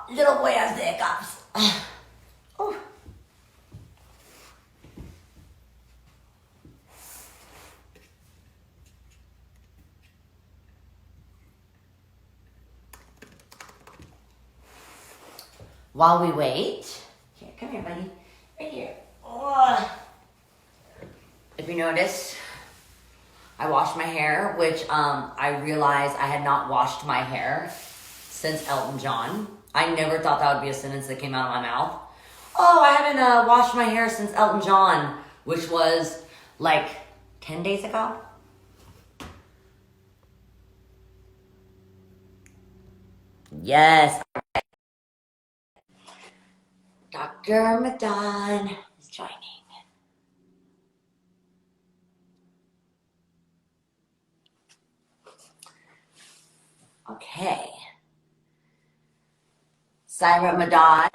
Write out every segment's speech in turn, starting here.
little boy has the hiccups. Oh. While we wait, here, come here, buddy. Right here. Oh. If you notice, I washed my hair, which I realized I had not washed my hair since Elton John. I never thought that would be a sentence that came out of my mouth. Oh, I haven't washed my hair since Elton John, which was like 10 days ago. Yes. Dr. Madon is joining. Okay. Syra Madon,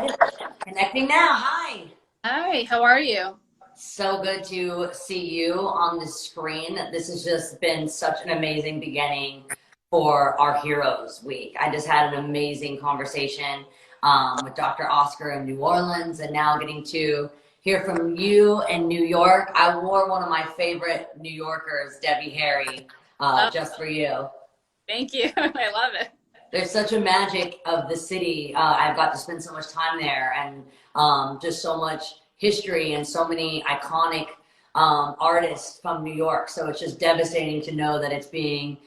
connecting now. Hi. Hi, how are you? So good to see you on the screen. This has just been such an amazing beginning for our Heroes Week. I just had an amazing conversation with Dr. Oscar in New Orleans, and now getting to hear from you in New York. I wore one of my favorite New Yorkers, Debbie Harry, Oh, just for you. thank you. I love it. There's such a magic of the city. I've got to spend so much time there, and just so much history and so many iconic artists from New York. So it's just devastating to know that it's being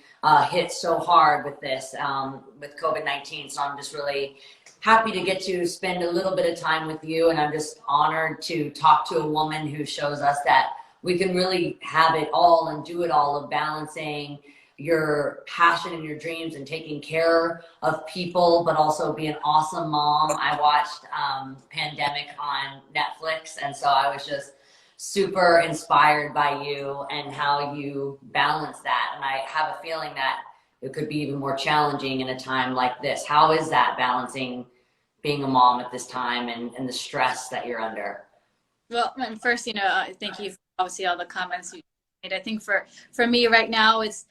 hit so hard with this, with COVID-19. So I'm just really happy to get to spend a little bit of time with you. And I'm just honored to talk to a woman who shows us that we can really have it all and do it all, of balancing your passion and your dreams and taking care of people, but also be an awesome mom. I watched Pandemic on Netflix, and so I was just super inspired by you and how you balance that. And I have a feeling that it could be even more challenging in a time like this. How is that, balancing being a mom at this time and the stress that you're under? Well, and first, thank you for obviously all the comments you made. I think for me right now, it's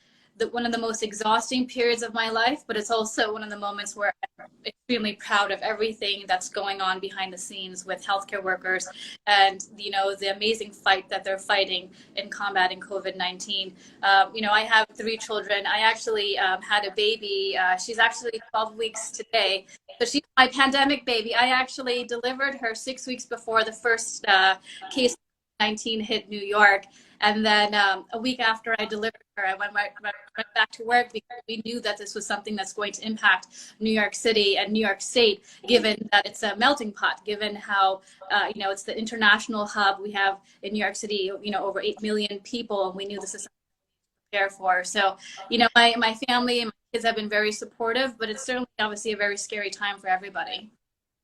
one of the most exhausting periods of my life, but it's also one of the moments where I'm extremely proud of everything that's going on behind the scenes with healthcare workers and, the amazing fight that they're fighting in combating COVID-19. I have 3 children. I actually had a baby. She's actually 12 weeks today. So she's my pandemic baby. I actually delivered her 6 weeks before the first case of 19 hit New York. And then a week after I delivered her, I went back to work because we knew that this was something that's going to impact New York City and New York State, given that it's a melting pot, given how, it's the international hub we have in New York City, over 8 million people, and we knew this is something to prepare for. So, my family and my kids have been very supportive, but it's certainly obviously a very scary time for everybody.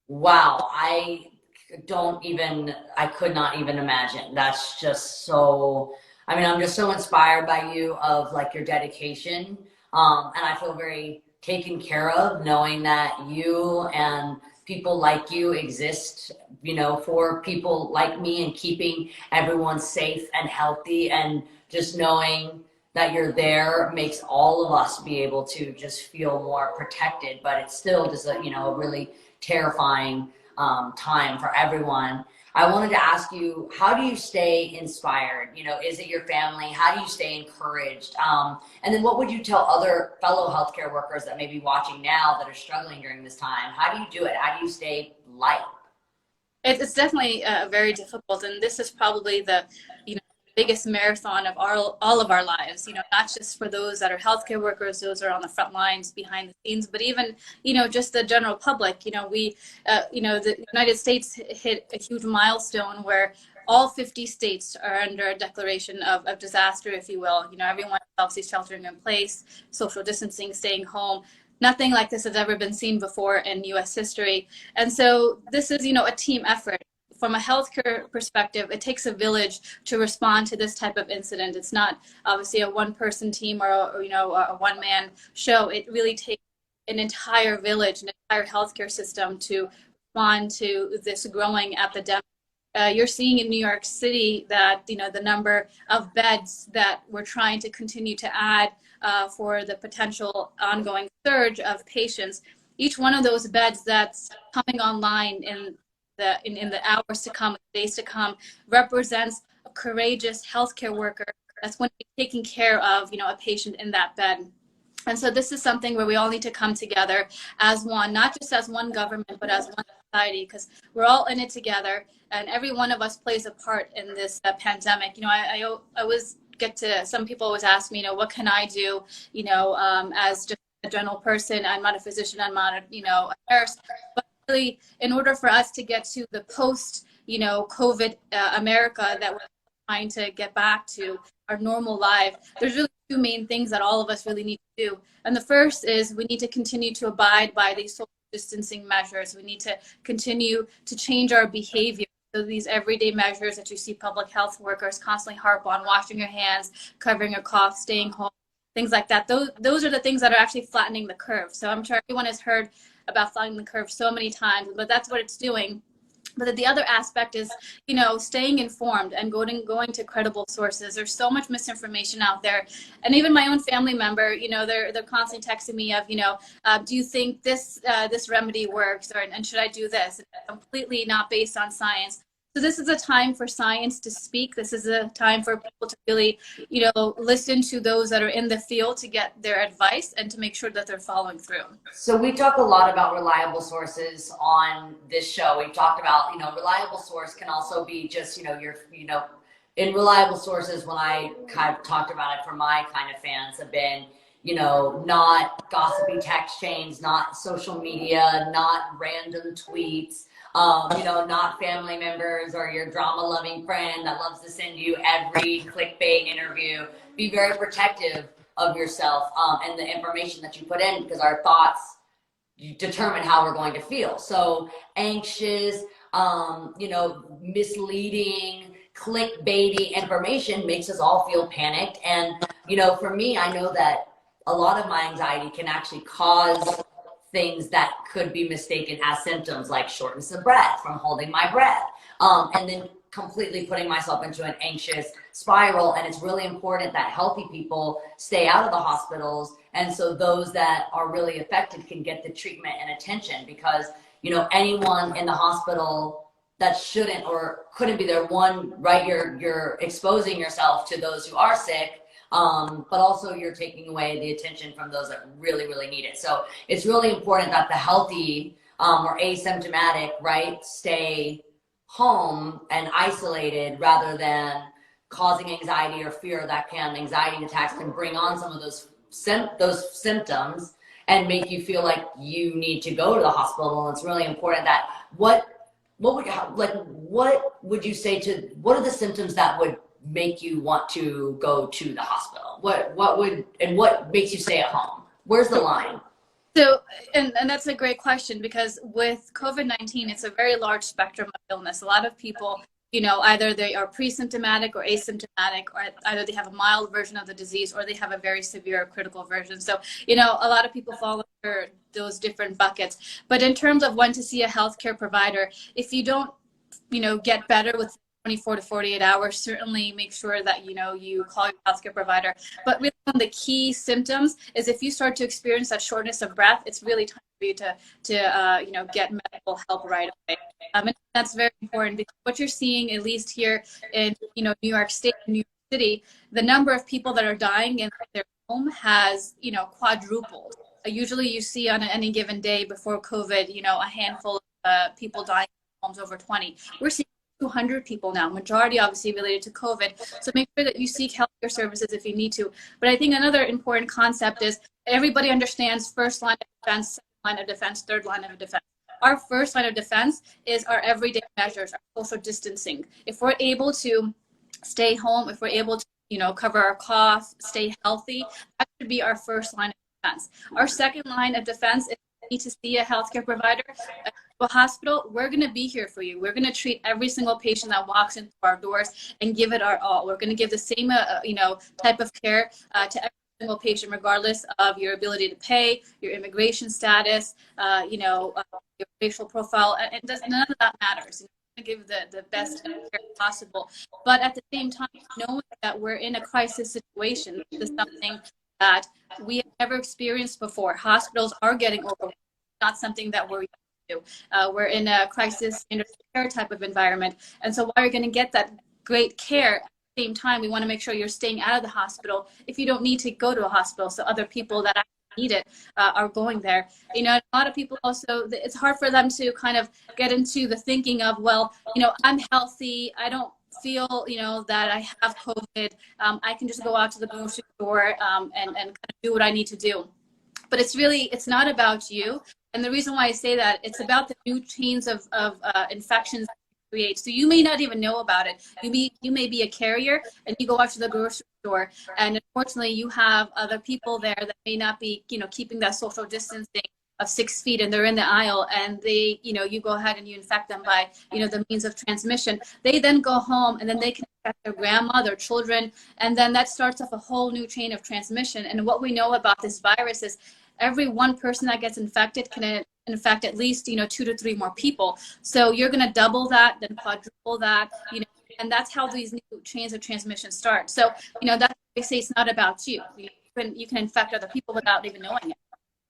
Wow, I could not even imagine. That's just so, I mean, I'm just so inspired by you, of like your dedication. And I feel very taken care of knowing that you and people like you exist, for people like me, and keeping everyone safe and healthy, and just knowing that you're there makes all of us be able to just feel more protected. But it's still just a really terrifying time for everyone. I wanted to ask you, how do you stay inspired? Is it your family? How do you stay encouraged? And then what would you tell other fellow healthcare workers that may be watching now that are struggling during this time? How do you do it? How do you stay light? It's definitely very difficult, and this is probably the biggest marathon of all of our lives. Not just for those that are healthcare workers, those are on the front lines behind the scenes, but even just the general public. The United States hit a huge milestone where all 50 states are under a declaration of disaster, if you will. Everyone obviously sheltering in place, social distancing, staying home. Nothing like this has ever been seen before in U.S. history. And so this is, a team effort. From a healthcare perspective, it takes a village to respond to this type of incident. It's not obviously a one-person team or a one-man show. It really takes an entire village, an entire healthcare system to respond to this growing epidemic. You're seeing in New York City that the number of beds that we're trying to continue to add for the potential ongoing surge of patients each one of those beds that's coming online in the hours to come, days to come, represents a courageous healthcare worker that's going to be taking care of, a patient in that bed. And so this is something where we all need to come together as one, not just as one government, but as one society, because we're all in it together, and every one of us plays a part in this pandemic. I always get to, some people always ask me, what can I do, as just a general person. I'm not a physician, I'm not a nurse, but really, in order for us to get to the post, COVID America that we're trying to get back to our normal life, there's really two main things that all of us really need to do. And the first is we need to continue to abide by these social distancing measures. We need to continue to change our behavior. So these everyday measures that you see public health workers constantly harp on, washing your hands, covering your cough, staying home, things like that. Those are the things that are actually flattening the curve. So I'm sure everyone has heard about flattening the curve so many times, but that's what it's doing. But the other aspect is, staying informed and going to credible sources. There's so much misinformation out there. And even my own family member, they're constantly texting me of, do you think this remedy works, and should I do this? It's completely not based on science. So this is a time for science to speak. This is a time for people to really, listen to those that are in the field to get their advice and to make sure that they're following through. So we talk a lot about reliable sources on this show. We've talked about, reliable source can also be just, in reliable sources, when I kind of talked about it for my kind of fans, have been, not gossipy text chains, not social media, not random tweets, not family members or your drama-loving friend that loves to send you every clickbait interview. Be very protective of yourself and the information that you put in, because our thoughts determine how we're going to feel. So anxious, misleading, clickbaity information makes us all feel panicked. And, for me, I know that a lot of my anxiety can actually cause things that could be mistaken as symptoms, like shortness of breath from holding my breath, and then completely putting myself into an anxious spiral. And it's really important that healthy people stay out of the hospitals, and so those that are really affected can get the treatment and attention, because anyone in the hospital that shouldn't or couldn't be there, you're exposing yourself to those who are sick, but also you're taking away the attention from those that really, really need it. So it's really important that the healthy or asymptomatic, stay home and isolated, rather than causing anxiety or fear. Anxiety attacks can bring on some of those symptoms and make you feel like you need to go to the hospital. And it's really important that what would you say what are the symptoms that would make you want to go to the hospital? What makes you stay at home? Where's the line? So, and that's a great question, because with COVID-19, it's a very large spectrum of illness. A lot of people, either they are pre-symptomatic or asymptomatic, or either they have a mild version of the disease or they have a very severe or critical version. So, a lot of people fall under those different buckets. But in terms of when to see a healthcare provider, if you don't, get better with 24 to 48 hours, certainly make sure that you call your healthcare provider. But really, one of the key symptoms is if you start to experience that shortness of breath, it's really time for you to get medical help right away. And that's very important, because what you're seeing, at least here in New York State, New York City, the number of people that are dying in their home has quadrupled. Usually, you see on any given day before COVID, a handful of people dying in homes, over 20. We're seeing 200 people now, majority obviously related to COVID. So make sure that you seek healthcare services if you need to. But I think another important concept is everybody understands first line of defense, second line of defense, third line of defense. Our first line of defense is our everyday measures, our social distancing. If we're able to stay home, if we're able to, cover our cough, stay healthy, that should be our first line of defense. Our second line of defense is need to see a healthcare provider, a hospital. We're going to be here for you. We're going to treat every single patient that walks into our doors and give it our all. We're going to give the same, type of care to every single patient, regardless of your ability to pay, your immigration status, your racial profile. And none of that matters. We're going to give the best care possible. But at the same time, knowing that we're in a crisis situation, this is something that we have never experienced before. Hospitals are getting overwhelmed. not something that we're used to. We're in a crisis standard care type of environment. And so while you're going to get that great care, at the same time, we want to make sure you're staying out of the hospital if you don't need to go to a hospital. So other people that need it are going there. You know, a lot of people also, it's hard for them to kind of get into the thinking of, well, you know, I'm healthy. I don't feel, you know, that I have COVID. I can just go out to the grocery store and kind of do what I need to do. But it's not about you. And the reason why I say that, it's about the new chains of infections create. So you may not even know about it. You may be a carrier and you go out to the grocery store, and unfortunately you have other people there that may not be, you know, keeping that social distancing of 6 feet, and they're in the aisle, and they, you know, you go ahead and you infect them by, you know, the means of transmission. They then go home and then they can infect their grandma, their children, and then that starts off a whole new chain of transmission. And what we know about this virus is every one person that gets infected can infect at least, you know, 2 to 3 more people. So you're going to double that, then quadruple that, you know, and that's how these new chains of transmission start. So, you know, that's why they say it's not about you. You can infect other people without even knowing it.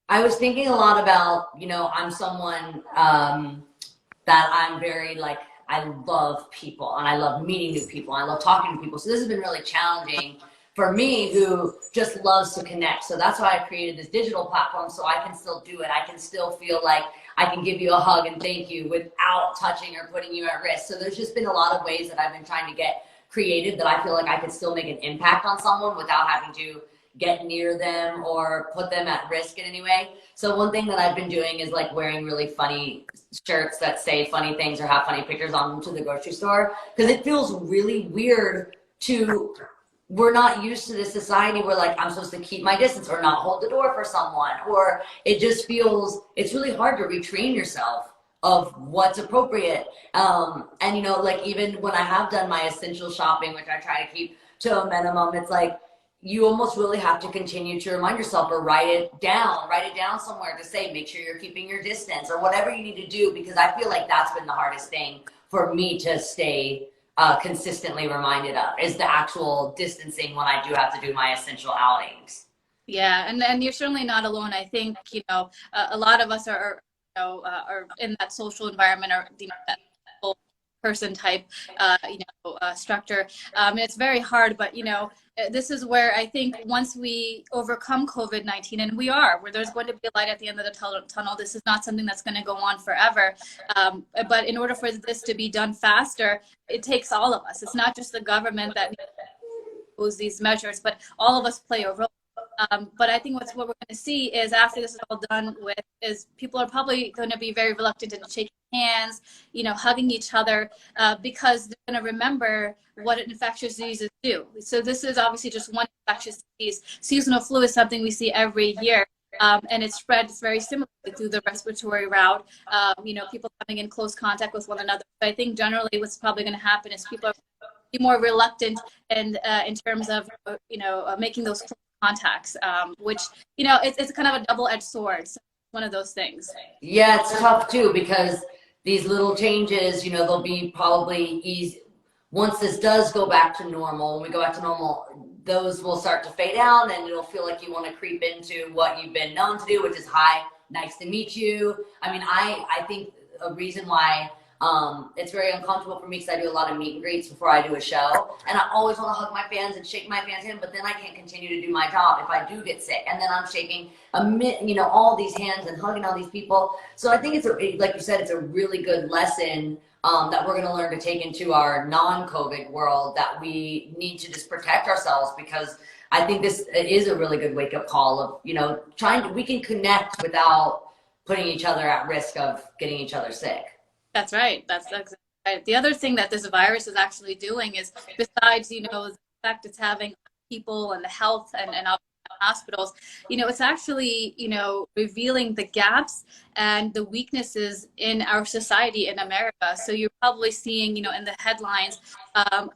I was thinking a lot about, you know, I'm someone that I'm very like, I love people and I love meeting new people. I love talking to people. So this has been really challenging for me, who just loves to connect. So that's why I created this digital platform, so I can still do it. I can still feel like I can give you a hug and thank you without touching or putting you at risk. So there's just been a lot of ways that I've been trying to get creative that I feel like I could still make an impact on someone without having to get near them or put them at risk in any way. So one thing that I've been doing is like wearing really funny shirts that say funny things or have funny pictures on them to the grocery store, because it feels really weird we're not used to this society where like I'm supposed to keep my distance or not hold the door for someone, or it just feels, it's really hard to retrain yourself of what's appropriate. And you know, like even when I have done my essential shopping, which I try to keep to a minimum, it's like you almost really have to continue to remind yourself or write it down somewhere to say, make sure you're keeping your distance or whatever you need to do, because I feel like that's been the hardest thing for me to stay consistently reminded of, is the actual distancing when I do have to do my essential outings. Yeah, and you're certainly not alone. I think, you know, a lot of us are in that social environment, or, you know, that person type, structure. And it's very hard, but, you know, this is where I think once we overcome COVID-19, and where there's going to be a light at the end of the tunnel, this is not something that's going to go on forever. But in order for this to be done faster, it takes all of us. It's not just the government that needs these measures, but all of us play a role. But I think what we're going to see is, after this is all done with, is people are probably going to be very reluctant in shaking hands, you know, hugging each other, because they're going to remember what infectious diseases do. So this is obviously just one infectious disease. Seasonal flu is something we see every year. And it spreads very similarly through the respiratory route. You know, people coming in close contact with one another. So I think generally what's probably going to happen is people are more reluctant and in terms of, you know, making those close contacts, which, you know, it's kind of a double-edged sword. So one of those things. Yeah, it's tough too, because these little changes, you know, they'll be probably easy. Once this does go back to normal, when we go back to normal, those will start to fade out, and it'll feel like you want to creep into what you've been known to do, which is, hi, nice to meet you. I mean, I think a reason why it's very uncomfortable for me, because I do a lot of meet and greets before I do a show, and I always want to hug my fans and shake my fans' hand, but then I can't continue to do my job if I do get sick, and then I'm shaking all these hands and hugging all these people. So I think like you said, it's a really good lesson that we're going to learn to take into our non-COVID world, that we need to just protect ourselves, because I think this is a really good wake-up call of, you know, we can connect without putting each other at risk of getting each other sick. That's right. That's exactly right. The other thing that this virus is actually doing is, besides, you know, the effect it's having on people and the health and hospitals, you know, it's actually, you know, revealing the gaps and the weaknesses in our society in America. So you're probably seeing, you know, in the headlines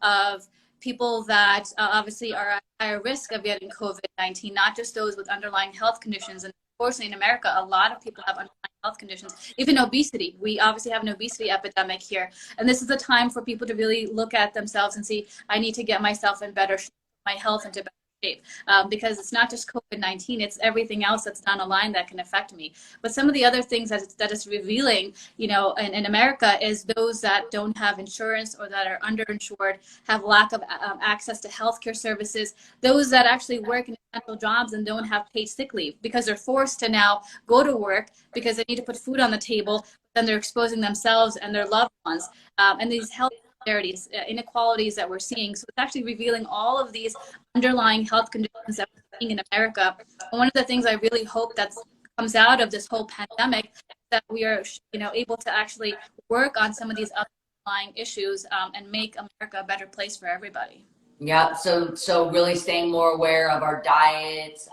of people that obviously are at higher risk of getting COVID-19, not just those with underlying health conditions. And unfortunately, in America, a lot of people have underlying health conditions, even obesity. We obviously have an obesity epidemic here. And this is a time for people to really look at themselves and see, I need to get myself in better shape, my health into better shape, because it's not just COVID-19, it's everything else that's down the line that can affect me. But some of the other things that it's revealing, in America, is those that don't have insurance or that are underinsured, have lack of access to healthcare services, those that actually work in essential jobs and don't have paid sick leave because they're forced to now go to work because they need to put food on the table, then they're exposing themselves and their loved ones. And these health disparities, inequalities that we're seeing. So it's actually revealing all of these underlying health conditions that we're seeing in America. And one of the things I really hope that comes out of this whole pandemic is that we are, able to actually work on some of these underlying issues, and make America a better place for everybody. Yeah, so really staying more aware of our diets,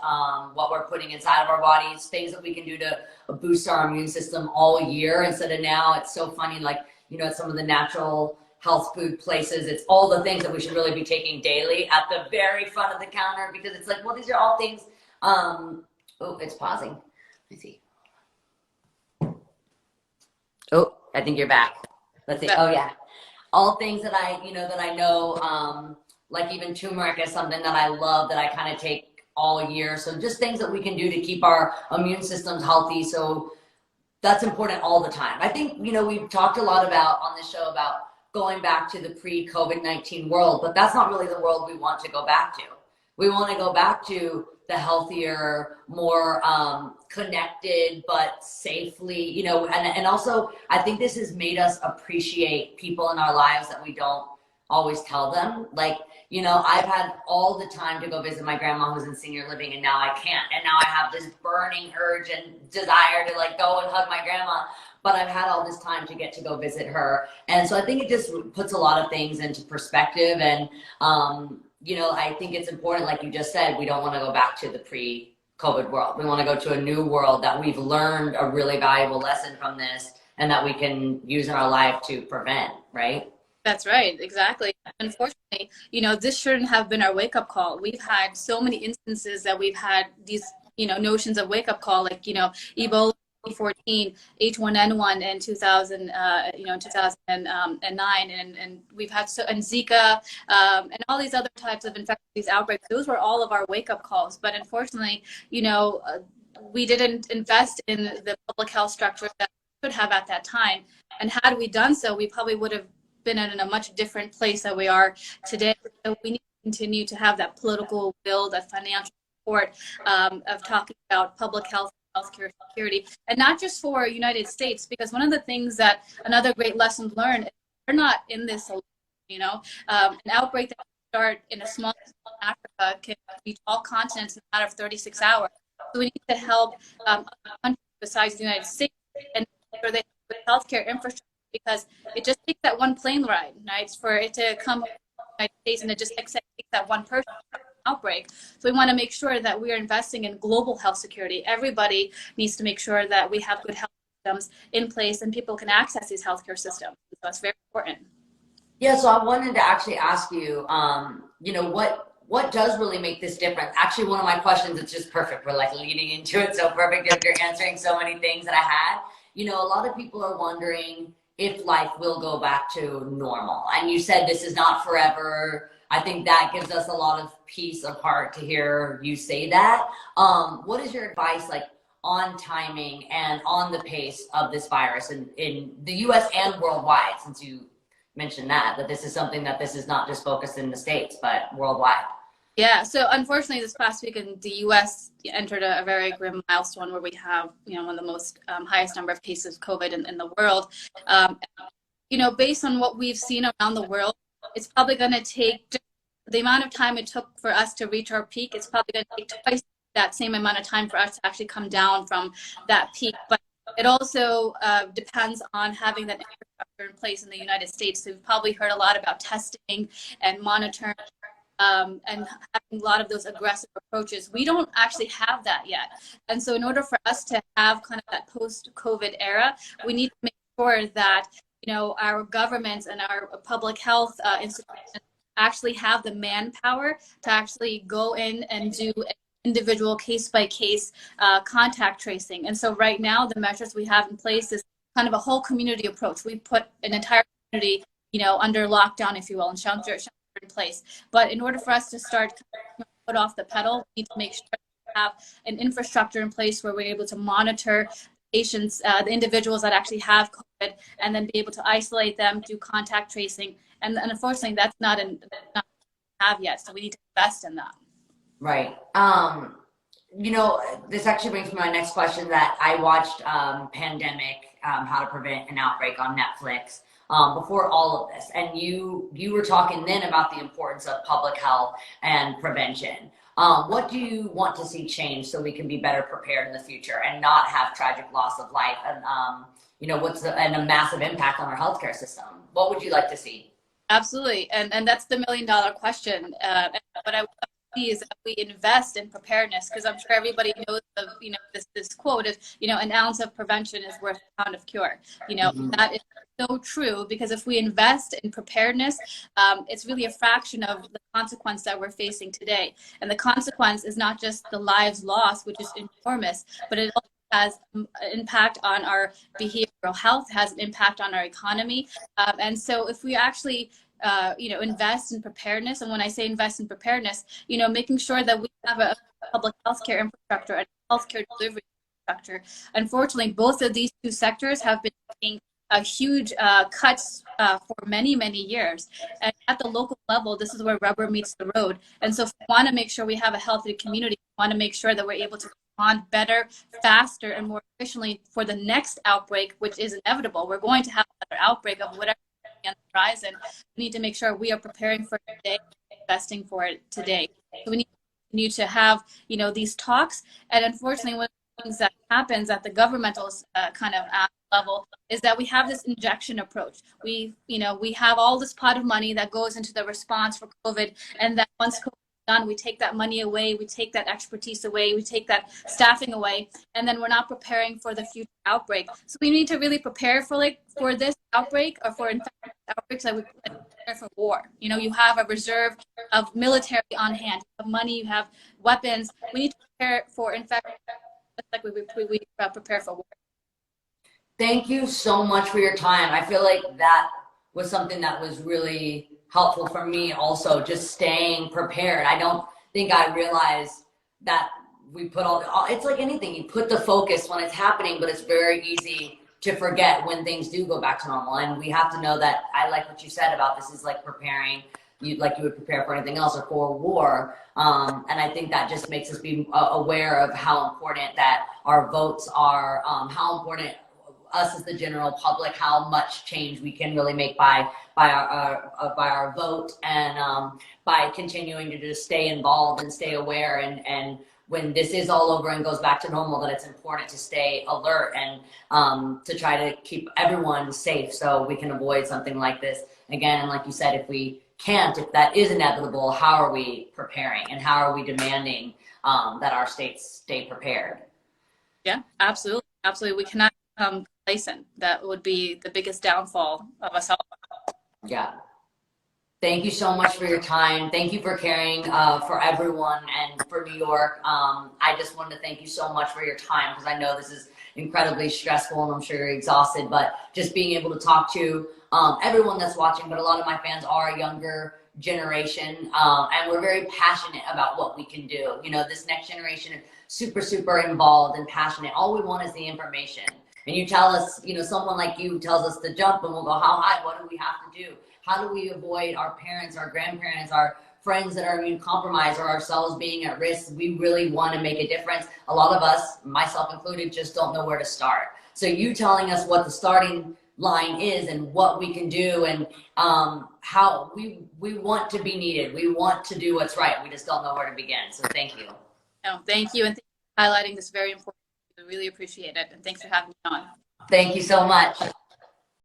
what we're putting inside of our bodies, things that we can do to boost our immune system all year instead of now. It's so funny, like, at some of the natural health food places, it's all the things that we should really be taking daily at the very front of the counter, because it's like, well, these are all things. Oh, it's pausing. Let me see. Oh, I think you're back. Let's see. Oh yeah, all things that I know. Like even turmeric is something that I love, that I kind of take all year. So just things that we can do to keep our immune systems healthy. So that's important all the time. I think, we've talked a lot about on this show about going back to the pre-COVID-19 world, but that's not really the world we want to go back to. We want to go back to the healthier, more connected, but safely, and also I think this has made us appreciate people in our lives that we don't always tell them. Like, I've had all the time to go visit my grandma who's in senior living, and now I can't. And now I have this burning urge and desire to like go and hug my grandma, but I've had all this time to get to go visit her. And so I think it just puts a lot of things into perspective. And, I think it's important, like you just said, we don't want to go back to the pre-COVID world. We want to go to a new world that we've learned a really valuable lesson from this and that we can use in our life to prevent, right? That's right, exactly. Unfortunately, this shouldn't have been our wake-up call. We've had so many instances that we've had these, notions of wake-up call, like, Ebola 2014, H1N1 in 2000, 2009, and we've had and Zika, and all these other types of infectious outbreaks. Those were all of our wake-up calls. But unfortunately, we didn't invest in the public health structure that we should have at that time. And had we done so, we probably would have been in a much different place than we are today. So we need to continue to have that political will, that financial support, of talking about public health, healthcare security, and not just for United States, because one of the things that another great lesson learned is we're not in this alone. An outbreak that can start in a small Africa can reach all continents in a matter of 36 hours. So we need to help countries besides the United States and make sure they have healthcare infrastructure, because it just takes that one plane ride, right, for it to come to the United States, and it just takes that one person outbreak. So we want to make sure that we are investing in global health security. Everybody needs to make sure that we have good health systems in place and people can access these healthcare systems. So it's very important. Yeah, so I wanted to actually ask you, what does really make this difference? Actually, one of my questions, it's just perfect. We're like leading into it so perfect. You're answering so many things that I had. A lot of people are wondering if life will go back to normal. And you said this is not forever. I think that gives us a lot of peace of heart to hear you say that. What is your advice, like, on timing and on the pace of this virus in the US and worldwide, since you mentioned that this is something that this is not just focused in the States, but worldwide? Yeah, so unfortunately this past week in the US entered a very grim milestone where we have, one of the most highest number of cases of COVID in the world. Based on what we've seen around the world, it's probably going to take the amount of time it took for us to reach our peak. It's probably going to take twice that same amount of time for us to actually come down from that peak. But it also depends on having that infrastructure in place in the United States. So we've probably heard a lot about testing and monitoring, and having a lot of those aggressive approaches. We don't actually have that yet. And so in order for us to have kind of that post-COVID era, we need to make sure that our governments and our public health institutions actually have the manpower to actually go in and do individual case-by-case contact tracing. And so right now, the measures we have in place is kind of a whole community approach. We put an entire community, under lockdown, if you will, and shelter in place. But in order for us to start foot off the pedal. We need to make sure we have an infrastructure in place where we're able to monitor patients, the individuals that actually have COVID, and then be able to isolate them, do contact tracing. And unfortunately, that's not have yet. So we need to invest in that. Right. You know, this actually brings me to my next question. That I watched Pandemic, How to Prevent an Outbreak on Netflix before all of this, and you were talking then about the importance of public health and prevention. What do you want to see change so we can be better prepared in the future and not have tragic loss of life and you know, and a massive impact on our healthcare system? What would you like to see? Absolutely, and that's the $1,000,000 question. What I would see is that we invest in preparedness, because I'm sure everybody knows of, you know, this quote is, you know, an ounce of prevention is worth a pound of cure. You know, that is so true, because if we invest in preparedness, it's really a fraction of the consequence that we're facing today. And the consequence is not just the lives lost, which is enormous, but it also has an impact on our behavioral health, has an impact on our economy. And so if we actually you know, invest in preparedness, and when I say invest in preparedness, you know, making sure that we have a public healthcare infrastructure and healthcare delivery infrastructure. Unfortunately, both of these two sectors have been taking a huge cuts for many, many years. And at the local level, this is where rubber meets the road. And so if we want to make sure we have a healthy community, we want to make sure that we're able to respond better, faster, and more efficiently for the next outbreak, which is inevitable. We're going to have another outbreak of whatever on the horizon. We need to make sure we are preparing for it today, investing for it today. So we need to continue to have, you know, these talks. And unfortunately, one of the things that happens at the governmental kind of level is that we have this injection approach. We have all this pot of money that goes into the response for COVID, and that once COVID is done, we take that money away, we take that expertise away, we take that staffing away, and then we're not preparing for the future outbreak. So we need to really prepare for this outbreak, or for infectious outbreaks that we prepare for war. You know, you have a reserve of military on hand, you have money, you have weapons. We need to prepare for infection like we prepare for war. Thank you so much for your time. I feel like that was something that was really helpful for me also, just staying prepared. I don't think I realized that we put it's like anything, you put the focus when it's happening, but it's very easy to forget when things do go back to normal. And we have to know that, I like what you said about this is like preparing, like you would prepare for anything else or for war. And I think that just makes us be aware of how important that our votes are, how important us as the general public, how much change we can really make by our vote, and by continuing to just stay involved and stay aware, and when this is all over and goes back to normal, that it's important to stay alert and to try to keep everyone safe so we can avoid something like this again. And like you said, if that is inevitable, how are we preparing, and how are we demanding that our states stay prepared? Yeah, absolutely. We cannot complacent. That would be the biggest downfall of us all. Yeah. Thank you so much for your time. Thank you for caring for everyone and for New York. I just wanted to thank you so much for your time, because I know this is incredibly stressful and I'm sure you're exhausted, but just being able to talk to everyone that's watching, but a lot of my fans are a younger generation, and we're very passionate about what we can do. You know, this next generation is super, super involved and passionate. All we want is the information. And you tell us, you know, someone like you tells us to jump, and we'll go, how high? What do we have to do? How do we avoid our parents, our grandparents, our friends that are immune compromised, or ourselves being at risk? We really want to make a difference. A lot of us, myself included, just don't know where to start. So you telling us what the starting line is and what we can do, and how we want to be needed. We want to do what's right. We just don't know where to begin. So thank you. No, thank you. And thank you for highlighting this very important. I really appreciate it. And thanks for having me on. Thank you so much.